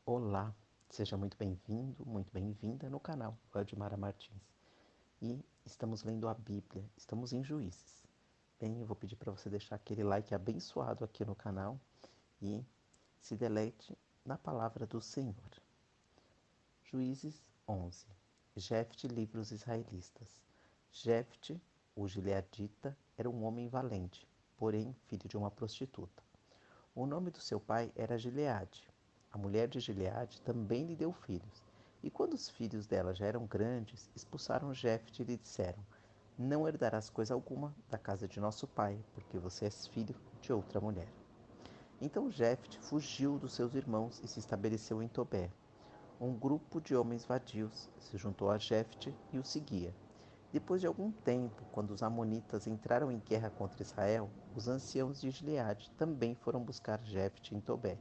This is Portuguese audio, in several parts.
Olá, seja muito bem-vindo, muito bem-vinda no canal Valdemara Martins. E estamos lendo a Bíblia, estamos em Juízes. Bem, eu vou pedir para você deixar aquele like abençoado aqui no canal e se deleite na palavra do Senhor. Juízes 11. Jefte livra os israelitas. Jefte, o gileadita, era um homem valente, porém filho de uma prostituta. O nome do seu pai era Gileade. A mulher de Gileade também lhe deu filhos. E quando os filhos dela já eram grandes, expulsaram Jefte e lhe disseram: Não herdarás coisa alguma da casa de nosso pai, porque você és filho de outra mulher. Então Jefte fugiu dos seus irmãos e se estabeleceu em Tobé. Um grupo de homens vadios se juntou a Jefte e o seguia. Depois de algum tempo, quando os amonitas entraram em guerra contra Israel, os anciãos de Gileade também foram buscar Jefte em Tobé.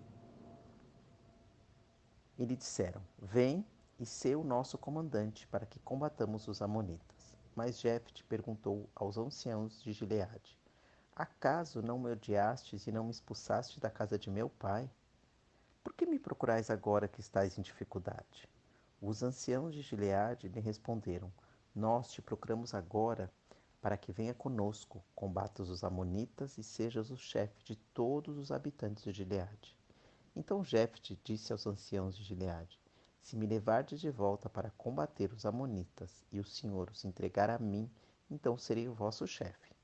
E lhe disseram: Vem e sê o nosso comandante para que combatamos os amonitas. Mas Jefte perguntou aos anciãos de Gileade: Acaso não me odiastes e não me expulsaste da casa de meu pai? Por que me procurais agora que estais em dificuldade? Os anciãos de Gileade lhe responderam: Nós te procuramos agora para que venha conosco, combatas os amonitas e sejas o chefe de todos os habitantes de Gileade. Então Jefte disse aos anciãos de Gileade: Se me levardes de volta para combater os amonitas e o Senhor os entregar a mim, então serei o vosso chefe.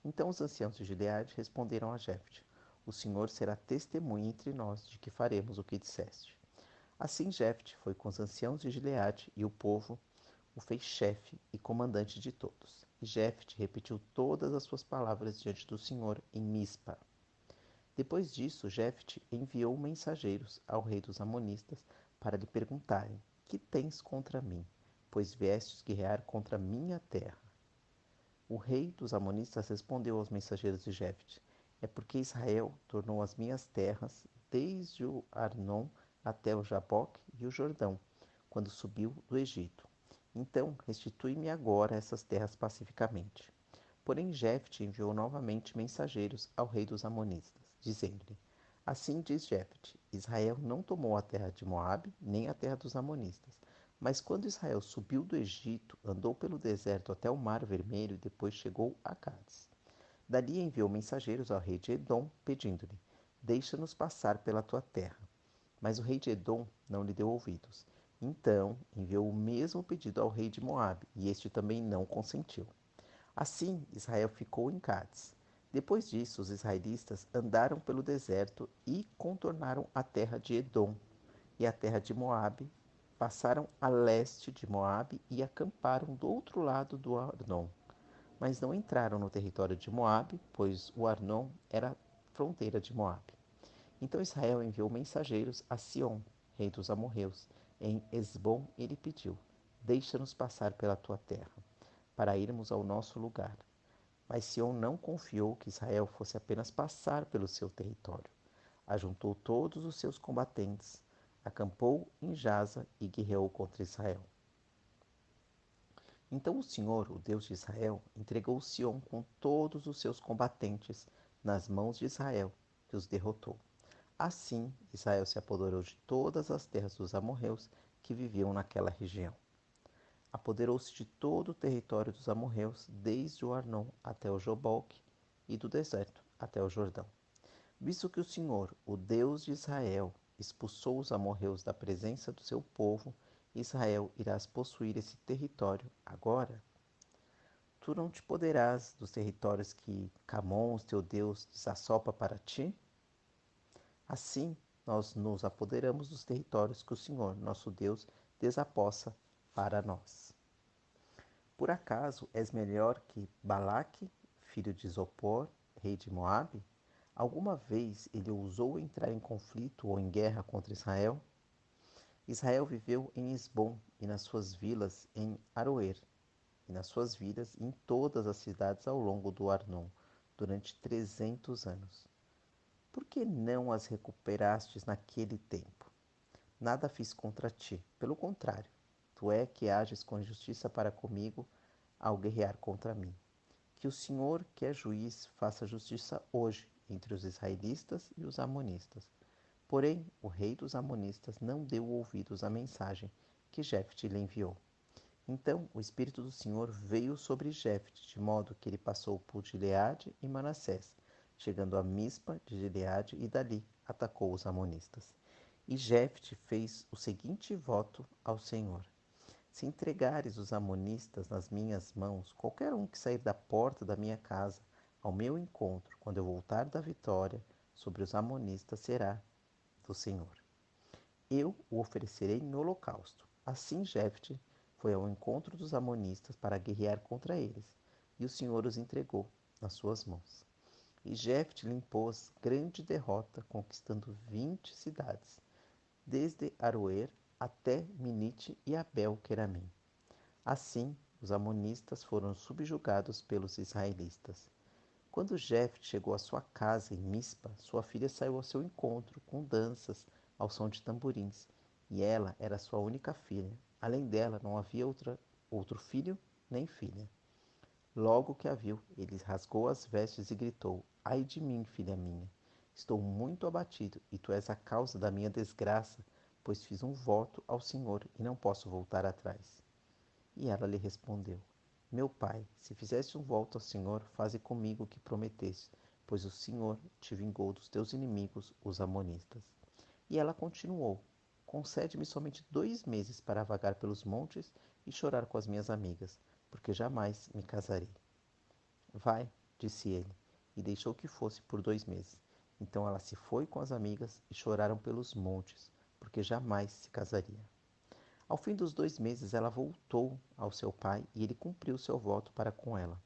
Então os anciãos de Gileade responderam a Jefte: O Senhor será testemunha entre nós de que faremos o que disseste. Assim Jefte foi com os anciãos de Gileade e o povo o fez chefe e comandante de todos. E Jefte repetiu todas as suas palavras diante do Senhor em Mispa. Depois disso, Jefte enviou mensageiros ao rei dos Amonistas para lhe perguntarem: Que tens contra mim? Pois viestes guerrear contra minha terra. O rei dos Amonistas respondeu aos mensageiros de Jefte: É porque Israel tornou as minhas terras, desde o Arnon até o Jaboque e o Jordão, quando subiu do Egito. Então, restitui-me agora essas terras pacificamente. Porém, Jefte enviou novamente mensageiros ao rei dos Amonistas, dizendo-lhe: Assim diz Jefte: Israel não tomou a terra de Moabe, nem a terra dos Amonistas. Mas quando Israel subiu do Egito, andou pelo deserto até o Mar Vermelho e depois chegou a Cádiz. Dali enviou mensageiros ao rei de Edom, pedindo-lhe: Deixa-nos passar pela tua terra. Mas o rei de Edom não lhe deu ouvidos. Então enviou o mesmo pedido ao rei de Moabe, e este também não consentiu. Assim, Israel ficou em Cádiz. Depois disso, os israelitas andaram pelo deserto e contornaram a terra de Edom e a terra de Moabe, passaram a leste de Moabe e acamparam do outro lado do Arnon. Mas não entraram no território de Moabe, pois o Arnon era fronteira de Moabe. Então Israel enviou mensageiros a Sion, rei dos amorreus, em Esbom, e lhe pediu: Deixa-nos passar pela tua terra, para irmos ao nosso lugar. Mas Sion não confiou que Israel fosse apenas passar pelo seu território. Ajuntou todos os seus combatentes, acampou em Jaza e guerreou contra Israel. Então o Senhor, o Deus de Israel, entregou Sion com todos os seus combatentes nas mãos de Israel, que os derrotou. Assim, Israel se apoderou de todas as terras dos amorreus que viviam naquela região. Apoderou-se de todo o território dos amorreus, desde o Arnon até o Joboque, e do deserto até o Jordão. Visto que o Senhor, o Deus de Israel, expulsou os amorreus da presença do seu povo, Israel irás possuir esse território agora. Tu não te poderás dos territórios que Camon, teu Deus, desassopa para ti? Assim, nós nos apoderamos dos territórios que o Senhor, nosso Deus, desapossa para nós. Por acaso és melhor que Balaque, filho de Zopor, rei de Moabe? Alguma vez ele ousou entrar em conflito ou em guerra contra Israel? Israel viveu em Esbom e nas suas vilas em Aroer, e nas suas vilas em todas as cidades ao longo do Arnon, durante 300 anos. Por que não as recuperastes naquele tempo? Nada fiz contra ti, pelo contrário, tu é que ages com justiça para comigo ao guerrear contra mim. Que o Senhor, que é juiz, faça justiça hoje entre os israelitas e os amonistas. Porém, o rei dos amonistas não deu ouvidos à mensagem que Jefte lhe enviou. Então o Espírito do Senhor veio sobre Jefte, de modo que ele passou por Gileade e Manassés, chegando a Mispa de Gileade e dali atacou os amonistas. E Jefte fez o seguinte voto ao Senhor: se entregares os amonistas nas minhas mãos, qualquer um que sair da porta da minha casa ao meu encontro, quando eu voltar da vitória sobre os amonistas, será do Senhor. Eu o oferecerei em holocausto. Assim Jefte foi ao encontro dos amonistas para guerrear contra eles, e o Senhor os entregou nas suas mãos. E Jefte lhe impôs grande derrota, conquistando 20 cidades, desde Aroer até Minite e Abel-Queramim. Assim, os amonistas foram subjugados pelos israelitas. Quando Jefte chegou à sua casa em Mispa, sua filha saiu ao seu encontro com danças ao som de tamborins, e ela era sua única filha. Além dela, não havia outro filho nem filha. Logo que a viu, ele rasgou as vestes e gritou: Ai de mim, filha minha! Estou muito abatido, e tu és a causa da minha desgraça, pois fiz um voto ao Senhor e não posso voltar atrás. E ela lhe respondeu: Meu pai, se fizeste um voto ao Senhor, faze comigo o que prometeste, pois o Senhor te vingou dos teus inimigos, os amonistas. E ela continuou: Concede-me somente 2 meses para vagar pelos montes e chorar com as minhas amigas, porque jamais me casarei. Vai, disse ele, e deixou que fosse por 2 meses. Então ela se foi com as amigas e choraram pelos montes, porque jamais se casaria. Ao fim dos 2 meses, ela voltou ao seu pai e ele cumpriu seu voto para com ela.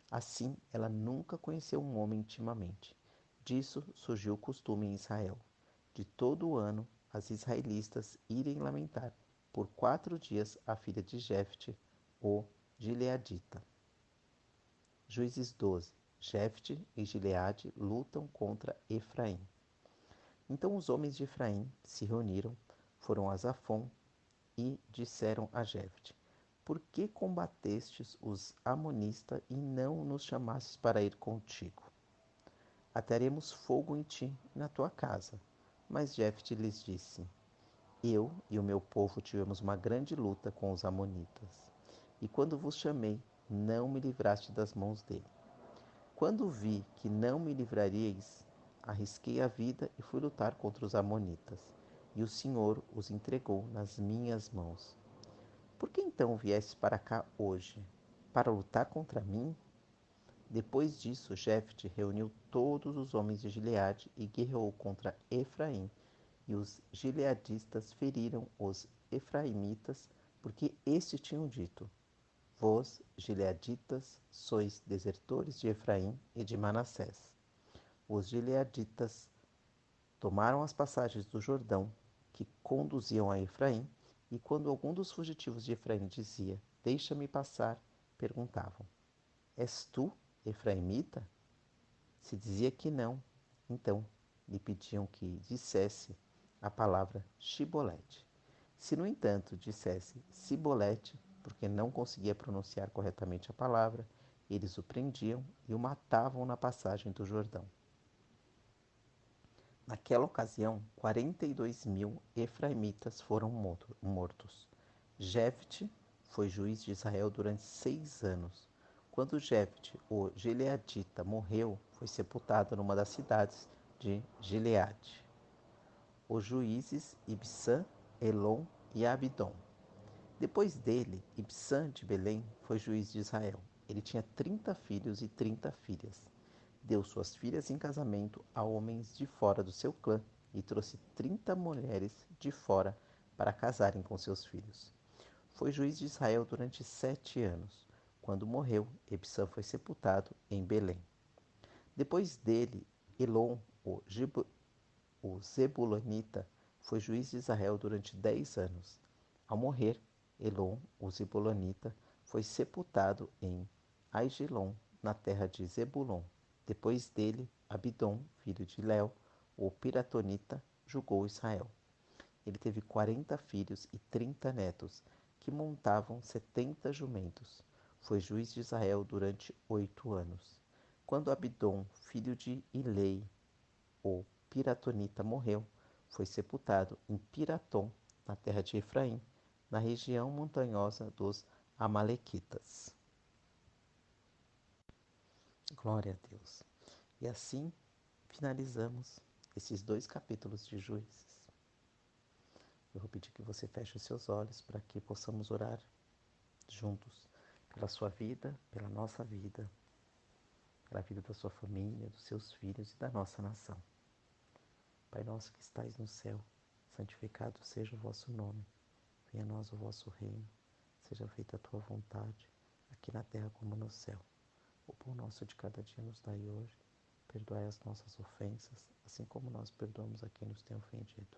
Assim, ela nunca conheceu um homem intimamente. Disso surgiu o costume em Israel, de todo o ano as israelitas irem lamentar por 4 dias a filha de Jefte, o Gileadita. Juízes 12. Jefte e Gileade lutam contra Efraim. Então os homens de Efraim se reuniram, foram a Zafon e disseram a Jefte: Por que combatestes os amonistas e não nos chamastes para ir contigo? Atearemos fogo em ti e na tua casa. Mas Jefte lhes disse: Eu e o meu povo tivemos uma grande luta com os amonitas. E quando vos chamei, não me livraste das mãos dele. Quando vi que não me livraríeis, arrisquei a vida e fui lutar contra os amonitas. E o Senhor os entregou nas minhas mãos. Por que então vieste para cá hoje? Para lutar contra mim? Depois disso, Jefte reuniu todos os homens de Gileade e guerreou contra Efraim. E os gileadistas feriram os efraimitas, porque estes tinham dito: Vós, gileaditas, sois desertores de Efraim e de Manassés. Os gileaditas tomaram as passagens do Jordão, que conduziam a Efraim, e quando algum dos fugitivos de Efraim dizia: Deixa-me passar, perguntavam: És tu, efraimita? Se dizia que não, então lhe pediam que dissesse a palavra Shibolete. Se, no entanto, dissesse Sibolete, porque não conseguia pronunciar corretamente a palavra, eles o prendiam e o matavam na passagem do Jordão. Naquela ocasião, 42.000 efraimitas foram mortos. Jefte foi juiz de Israel durante 6 anos. Quando Jefte, o gileadita, morreu, foi sepultado numa das cidades de Gileade. Os juízes Ibsã, Elon e Abidom. Depois dele, Ibsã de Belém foi juiz de Israel. Ele tinha 30 filhos e 30 filhas. Deu suas filhas em casamento a homens de fora do seu clã e trouxe 30 mulheres de fora para casarem com seus filhos. Foi juiz de Israel durante 7 anos. Quando morreu, Ibsã foi sepultado em Belém. Depois dele, Elon, o Zebulonita, foi juiz de Israel durante 10 anos. Ao morrer, Elon, o Zebulonita, foi sepultado em Aijalon, na terra de Zebulon. Depois dele, Abidom, filho de Léo, o Piratonita, julgou Israel. Ele teve 40 filhos e 30 netos, que montavam 70 jumentos. Foi juiz de Israel durante 8 anos. Quando Abidom, filho de Ilei, o Piratonita, morreu, foi sepultado em Piratom, na terra de Efraim, na região montanhosa dos Amalequitas. Glória a Deus. E assim finalizamos esses 2 capítulos de Juízes. Eu vou pedir que você feche os seus olhos para que possamos orar juntos pela sua vida, pela nossa vida, pela vida da sua família, dos seus filhos e da nossa nação. Pai nosso que estais no céu, santificado seja o vosso nome. Venha a nós o vosso reino. Seja feita a tua vontade, aqui na terra como no céu. O pão nosso de cada dia nos dai hoje. Perdoai as nossas ofensas, assim como nós perdoamos a quem nos tem ofendido.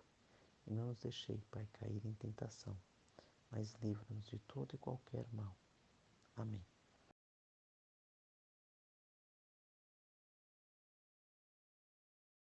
E não nos deixei, Pai, cair em tentação, mas livra-nos de todo e qualquer mal. Amém.